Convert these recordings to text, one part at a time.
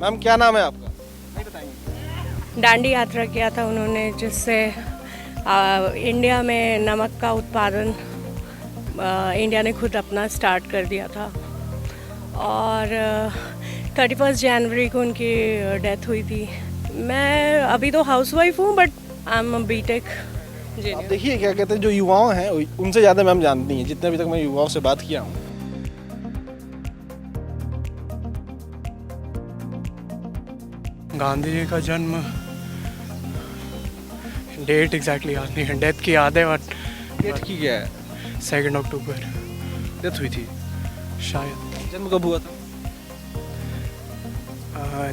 Ma'am क्या नाम है आपका? नहीं बताएंगे? दांडी यात्रा किया था उन्होंने, जिससे इंडिया में नमक का उत्पादन इंडिया ने खुद अपना स्टार्ट कर दिया था। और 31 जनवरी को उनकी डेथ हुई थी। मैं अभी तो हाउसवाइफ हूँ, बट आई एम बीटेक आप इंजीनियर। देखिए क्या कहते हैं, जो युवाओं हैं उनसे ज़्यादा मैम जानती हैं, जितने अभी तक मैं युवाओं से बात किया हूँ। गांधी जी का जन्म डेट एग्जैक्टली याद नहीं है, डेथ की याद है बट डेट की क्या है? 2 अक्टूबर डेथ हुई थी। शायद। जन्म कब हुआ था?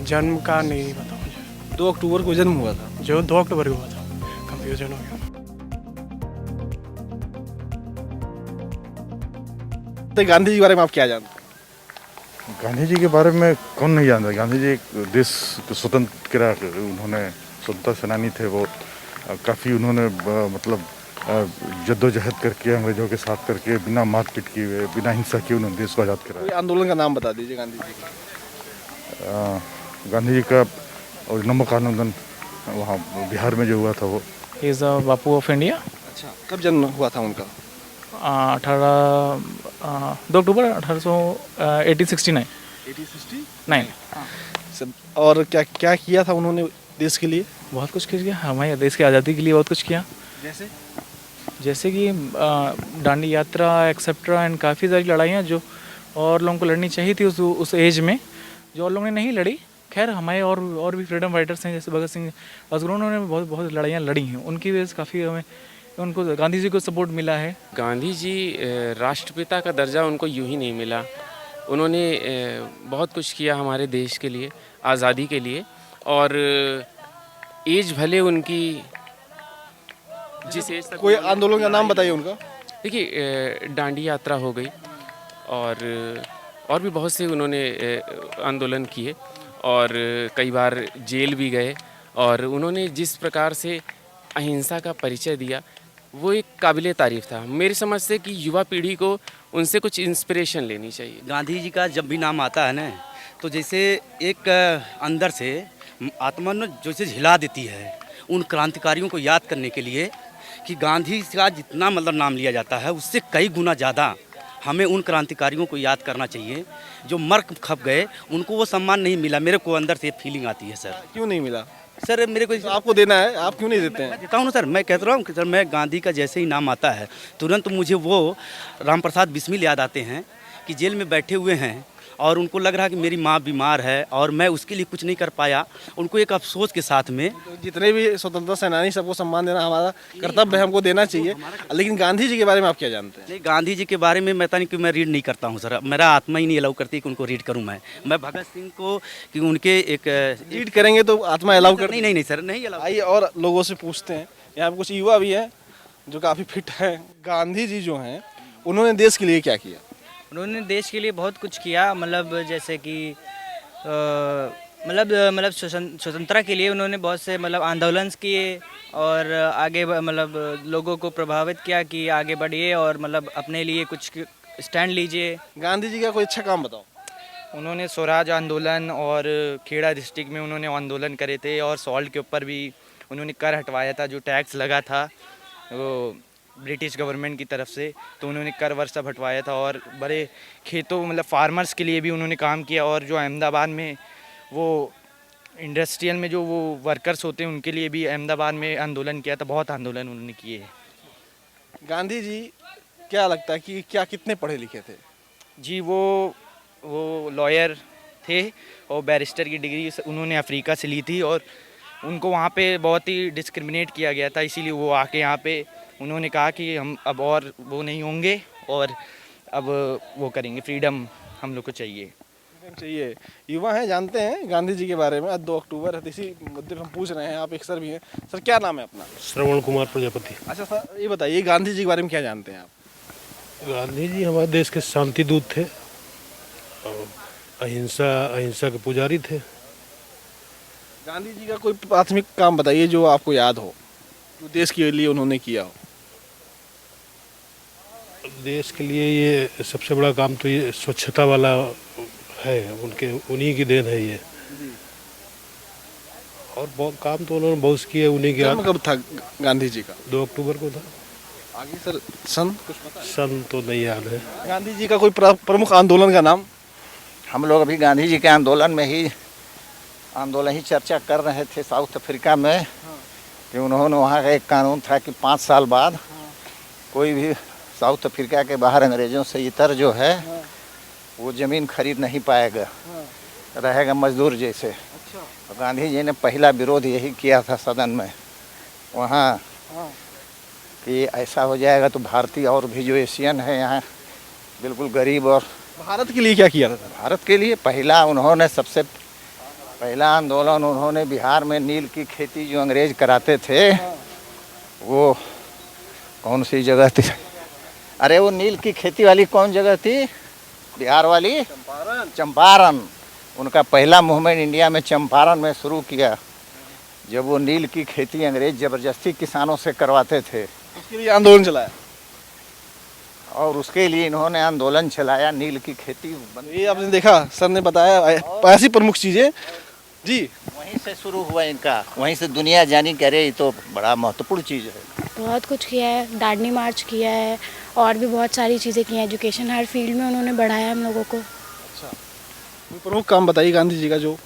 जन्म का नहीं पता मुझे, 2 अक्टूबर को जन्म हुआ था। जो 2 अक्टूबर को हुआ था, कंफ्यूजन हो गया। तो गांधी जी के बारे में आप क्या जानते हैं? गांधी जी के बारे में कौन नहीं जानता। गांधी जी एक देश के स्वतंत्र उन्होंने स्वतंत्रता सेनानी थे। वो काफ़ी उन्होंने मतलब जद्दोजहद करके अंग्रेजों के साथ करके बिना मारपीट किए बिना हिंसा किए उन्होंने देश को आज़ाद कराया। कोई आंदोलन का नाम बता दीजिए गांधी जी का। गांधी जी का और नमक आंदोलन वहाँ बिहार में जो हुआ था वो। Is the Bapu of India. अच्छा, कब जन्म हुआ था उनका? 2 अक्टूबर 1869। 9। और क्या क्या किया था उन्होंने देश के लिए? बहुत कुछ किया हमारे देश की आज़ादी के लिए, बहुत कुछ किया। जैसे कि दांडी यात्रा एक्सेट्रा एंड काफ़ी सारी लड़ाइयाँ जो और लोगों को लड़नी चाहिए थी उस एज में, जो और लोगों ने नहीं लड़ी। खैर हमारे और भी फ्रीडम फाइटर्स हैं, जैसे भगत सिंह, राजगुरु, उन्होंने बहुत लड़ाइयाँ लड़ी हैं। उनकी वजह से काफ़ी हमें उनको गांधी जी को सपोर्ट मिला है। गांधी जी राष्ट्रपिता का दर्जा उनको यूं ही नहीं मिला। उन्होंने बहुत कुछ किया हमारे देश के लिए, आज़ादी के लिए। और एज भले उनकी जिस एज तक कोई आंदोलन का नाम बताइए उनका। देखिए, दांडी यात्रा हो गई और भी बहुत से उन्होंने आंदोलन किए और कई बार जेल भी गए। और उन्होंने जिस प्रकार से अहिंसा का परिचय दिया वो एक काबिले तारीफ़ था। मेरी समझ से कि युवा पीढ़ी को उनसे कुछ इंस्पिरेशन लेनी चाहिए। गांधी जी का जब भी नाम आता है ना, तो जैसे एक अंदर से आत्मा न जैसे हिला देती है उन क्रांतिकारियों को याद करने के लिए, कि गांधी का जितना मतलब नाम लिया जाता है उससे कई गुना ज़्यादा हमें उन क्रांतिकारियों को याद करना चाहिए जो मर खप गए। उनको वो सम्मान नहीं मिला। मेरे को अंदर से फीलिंग आती है सर। क्यों नहीं मिला? सर मेरे को तो आपको देना है, आप क्यों नहीं देते हैं? मैं देता हूँ ना सर। मैं कहता रहा हूँ कि सर, मैं गांधी का जैसे ही नाम आता है तुरंत मुझे वो राम प्रसाद बिस्मिल याद आते हैं कि जेल में बैठे हुए हैं और उनको लग रहा है कि मेरी माँ बीमार है और मैं उसके लिए कुछ नहीं कर पाया। उनको एक अफसोस के साथ में, तो जितने भी स्वतंत्रता सेनानी सबको सम्मान देना हमारा कर्तव्य है, हमको देना चाहिए। लेकिन गांधी जी के बारे में आप क्या जानते हैं? नहीं, गांधी जी के बारे में मैं पता नहीं कि मैं रीड नहीं करता हूँ सर। मेरा आत्मा ही नहीं अलाउ करती कि उनको रीड करूँ। मैं भगत सिंह को कि उनके एक रीड करेंगे तो आत्मा अलाउ कर? नहीं सर, नहीं अलाउ। आइए और लोगों से पूछते हैं। यहाँ पे कुछ युवा भी हैं जो काफ़ी फिट हैं। गांधी जी जो हैं उन्होंने देश के लिए क्या किया? उन्होंने देश के लिए बहुत कुछ किया। मतलब जैसे कि मतलब स्वतंत्रता के लिए उन्होंने बहुत से मतलब आंदोलन किए और आगे मतलब लोगों को प्रभावित किया कि आगे बढ़िए और मतलब अपने लिए कुछ स्टैंड लीजिए। गांधी जी का कोई अच्छा काम बताओ। उन्होंने स्वराज आंदोलन और खेड़ा डिस्ट्रिक्ट में उन्होंने आंदोलन करे थे और सॉल्ट के ऊपर भी उन्होंने कर हटवाया था। जो टैक्स लगा था वो ब्रिटिश गवर्नमेंट की तरफ से, तो उन्होंने कर वर सब हटवाया था। और बड़े खेतों मतलब फार्मर्स के लिए भी उन्होंने काम किया। और जो अहमदाबाद में वो इंडस्ट्रियल में जो वो वर्कर्स होते हैं उनके लिए भी अहमदाबाद में आंदोलन किया था। बहुत आंदोलन उन्होंने किए। गांधी जी क्या लगता है कि क्या कितने पढ़े लिखे थे? जी वो लॉयर थे और बैरिस्टर की डिग्री उन्होंने अफ्रीका से ली थी और उनको वहाँ पे बहुत ही डिस्क्रिमिनेट किया गया था। इसीलिए वो आके यहाँ पे उन्होंने कहा कि हम अब और वो नहीं होंगे और अब वो करेंगे, फ्रीडम हम लोग को चाहिए। युवा हैं, जानते हैं गांधी जी के बारे में। आज 2 अक्टूबर है, इसी मुद्दे पर हम पूछ रहे हैं। आप एक सर भी हैं। सर क्या नाम है अपना? श्रवण कुमार प्रजापति। अच्छा सर, ये बताइए गांधी जी के बारे में क्या जानते हैं आप? गांधी जी हमारे देश के शांति दूत थे और अहिंसा के पुजारी थे। गांधी जी का कोई प्राथमिक काम बताइए जो आपको याद हो, जो देश के लिए उन्होंने किया हो। देश के लिए ये सबसे बड़ा काम तो ये स्वच्छता वाला है, उन्हीं की देन है ये। और बहुत काम तो उन्होंने बहुत किए। उन्हीं के जन्म कब था गांधी जी का? 2 अक्टूबर को था। आगे सर सन कुछ पता है? सन तो नहीं याद है। गांधी जी का कोई प्रमुख आंदोलन का नाम? हम लोग अभी गांधी जी के आंदोलन ही चर्चा कर रहे थे साउथ अफ्रीका में कि उन्होंने वहाँ का एक कानून था कि 5 साल बाद कोई भी साउथ अफ्रीका के बाहर अंग्रेज़ों से इतर जो है वो ज़मीन खरीद नहीं पाएगा, रहेगा मजदूर जैसे। तो गांधी जी ने पहला विरोध यही किया था सदन में वहाँ कि ऐसा हो जाएगा तो भारतीय और भी जो एशियन है यहाँ बिल्कुल गरीब। और भारत के लिए क्या किया था? भारत के लिए सबसे पहला आंदोलन उन्होंने बिहार में नील की खेती जो अंग्रेज कराते थे, वो कौन सी जगह थी? अरे वो नील की खेती वाली कौन जगह थी? बिहार वाली चंपारण। उनका पहला मूवमेंट इंडिया में चंपारण में शुरू किया, जब वो नील की खेती अंग्रेज ज़बरदस्ती किसानों से करवाते थे। उसके लिए आंदोलन चलाया और उसके लिए इन्होंने आंदोलन चलाया, नील की खेती बंद। ये आपने देखा, सर ने बताया ऐसी प्रमुख चीज़ें जी। वहीं से शुरू हुआ इनका, वहीं से दुनिया जानी कि अरे ये तो बड़ा महत्वपूर्ण चीज़ है। बहुत कुछ किया है, दांडी मार्च किया है और भी बहुत सारी चीज़ें की हैं। एजुकेशन हर फील्ड में उन्होंने बढ़ाया हम लोगों को। अच्छा, कोई प्रमुख काम बताइए गांधी जी का जो।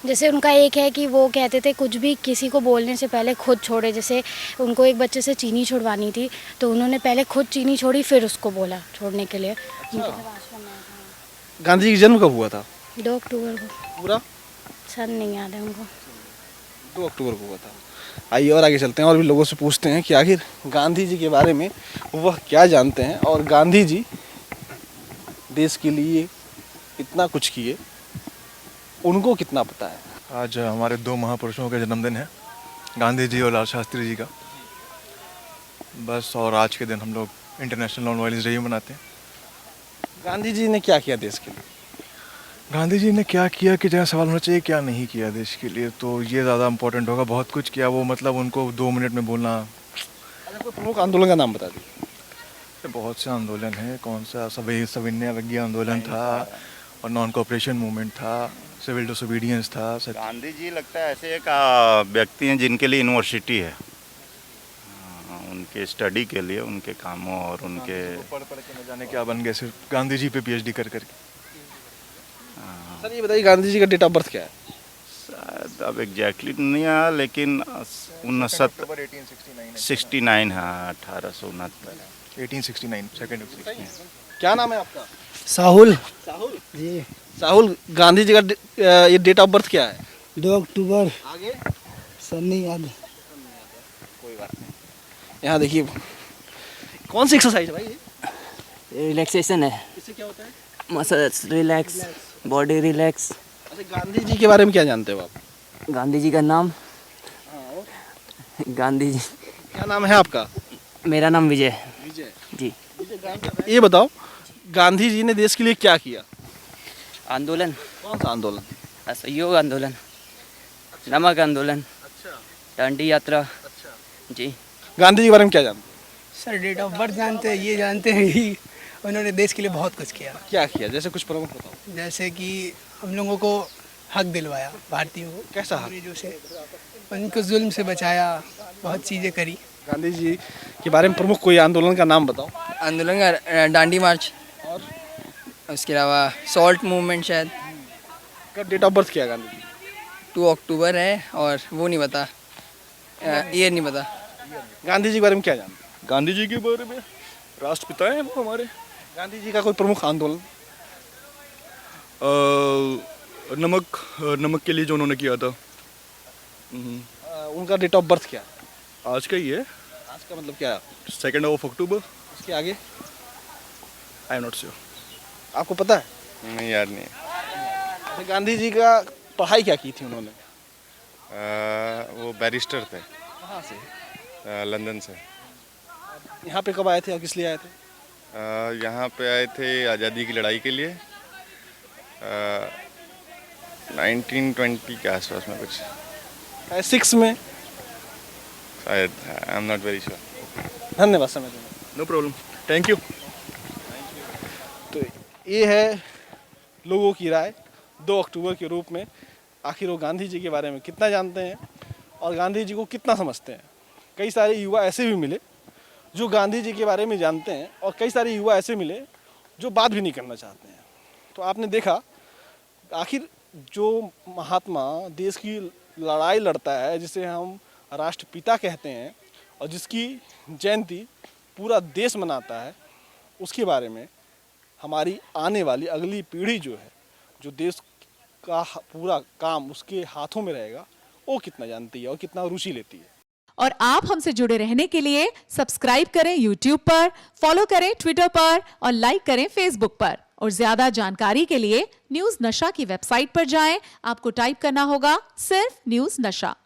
जैसे उनका एक है कि वो कहते थे कुछ भी किसी को बोलने से पहले खुद छोड़े। जैसे उनको एक बच्चे से चीनी छुड़वानी थी तो उन्होंने पहले खुद चीनी छोड़ी, फिर उसको बोला छोड़ने के लिए। गांधी जी का जन्म कब हुआ था? 2 अक्टूबर को। पूरा सन नहीं याद है उनको। 2 अक्टूबर को हुआ था। आइए और आगे चलते हैं और भी लोगों से पूछते हैं कि आखिर गांधी जी के बारे में वह क्या जानते हैं और गांधी जी देश के लिए इतना कुछ किए, उनको कितना पता है। आज हमारे 2 महापुरुषों का जन्मदिन है, गांधी जी और लाल शास्त्री जी का। बस, और आज के दिन हम लोग इंटरनेशनल नॉन वायलेंस डे मनाते हैं। गांधी जी ने क्या किया देश के लिए? गांधी जी ने क्या किया कि जहाँ सवाल होना चाहिए क्या नहीं किया देश के लिए, तो ये ज़्यादा इम्पोर्टेंट होगा। बहुत कुछ किया वो, मतलब उनको 2 मिनट में बोलना। अच्छा, कोई प्रमुख आंदोलन का नाम बता दीजिए। बहुत से आंदोलन है, कौन सा सविनय अवज्ञा आंदोलन था और नॉन कोऑपरेशन मूवमेंट था, सिविल डिसोबीडियंस था। गांधी जी लगता है ऐसे एक व्यक्ति हैं जिनके लिए यूनिवर्सिटी है, उनके स्टडी के लिए, उनके कामों और उनके पढ़ के न जाने क्या बन गए सिर्फ गांधी जी पे PhD कर करके। सर ये बताइए गांधी जी का डेट ऑफ बर्थ क्या है? शायद अब एग्जैक्टली नहीं आया, लेकिन 1869 है, 1869। 1869 सेकेंड। क्या नाम है आपका? साहुल। साहुल जी। साहुल, गांधी जी का ये डेट ऑफ बर्थ क्या है? 2 अक्टूबर। आगे सन नहीं याद। कोई बात नहीं। यहाँ देखिए कौन सी एक्सरसाइज है भाई ये? रिलैक्सेशन है। इससे क्या होता है? Muscles relax, body relax. अच्छा, गांधी जी के बारे में क्या जानते हो आप? गांधी जी का नाम? गांधी जी। क्या नाम है आपका? मेरा नाम विजय। विजय जी। ये बताओ गांधी जी ने देश के लिए क्या किया? आंदोलन। कौन सा आंदोलन? असहयोग आंदोलन, नमक आंदोलन, दांडी यात्रा। जी। गांधी जी के बारे में क्या जानते हो? सर डेट ऑफ बर्थ जानते हैं, ये जानते हैं कि उन्होंने देश के लिए बहुत कुछ किया। क्या किया? जैसे कुछ प्रमुख बताओ। जैसे कि हम लोगों को हक दिलवाया, भारतीयों को। कैसा हक? अंग्रेजों से, उनको जुल्म से बचाया, बहुत चीज़ें करी। गांधी जी के बारे में प्रमुख कोई आंदोलन का नाम बताओ। आंदोलन का दांडी मार्च और उसके अलावा सॉल्ट मूवमेंट। शायद डेट ऑफ बर्थ क्या है गांधी जी? 2 अक्टूबर है और वो नहीं पता, ईयर नहीं पता। गांधी जी के बारे में क्या जानते? गांधी जी के बारे में राष्ट्रपिता हैं वो हमारे। गांधी जी का कोई प्रमुख आंदोलन? नमक के लिए जो उन्होंने किया था। उनका डेट ऑफ बर्थ क्या है? आज का ही है। आज का मतलब क्या है? 2 अक्टूबर। उसके आगे आई एम नॉट श्योर। आपको पता है? नहीं, याद नहीं। अच्छा, गांधी जी का पढ़ाई क्या की थी उन्होंने? वो बैरिस्टर थे। कहाँ से? लंदन से। यहाँ पे कब आए थे और किस लिए आए थे? यहाँ पे आए थे आज़ादी की लड़ाई के लिए, 1920 के आसपास में कुछ, 6 में शायद। I am not very sure. धन्यवाद समय देने। No problem, thank you. तो ये है लोगों की राय 2 अक्टूबर के रूप में आखिर वो गांधी जी के बारे में कितना जानते हैं और गांधी जी को कितना समझते हैं। कई सारे युवा ऐसे भी मिले जो गांधी जी के बारे में जानते हैं और कई सारे युवा ऐसे मिले जो बात भी नहीं करना चाहते हैं। तो आपने देखा आखिर जो महात्मा देश की लड़ाई लड़ता है, जिसे हम राष्ट्रपिता कहते हैं और जिसकी जयंती पूरा देश मनाता है, उसके बारे में हमारी आने वाली अगली पीढ़ी जो है, जो देश का पूरा काम उसके हाथों में रहेगा, वो कितना जानती है और कितना रुचि लेती है। और आप हमसे जुड़े रहने के लिए सब्सक्राइब करें YouTube पर, फॉलो करें Twitter पर और लाइक करें Facebook पर। और ज्यादा जानकारी के लिए न्यूज़ नशा की वेबसाइट पर जाएं। आपको टाइप करना होगा सिर्फ न्यूज़ नशा।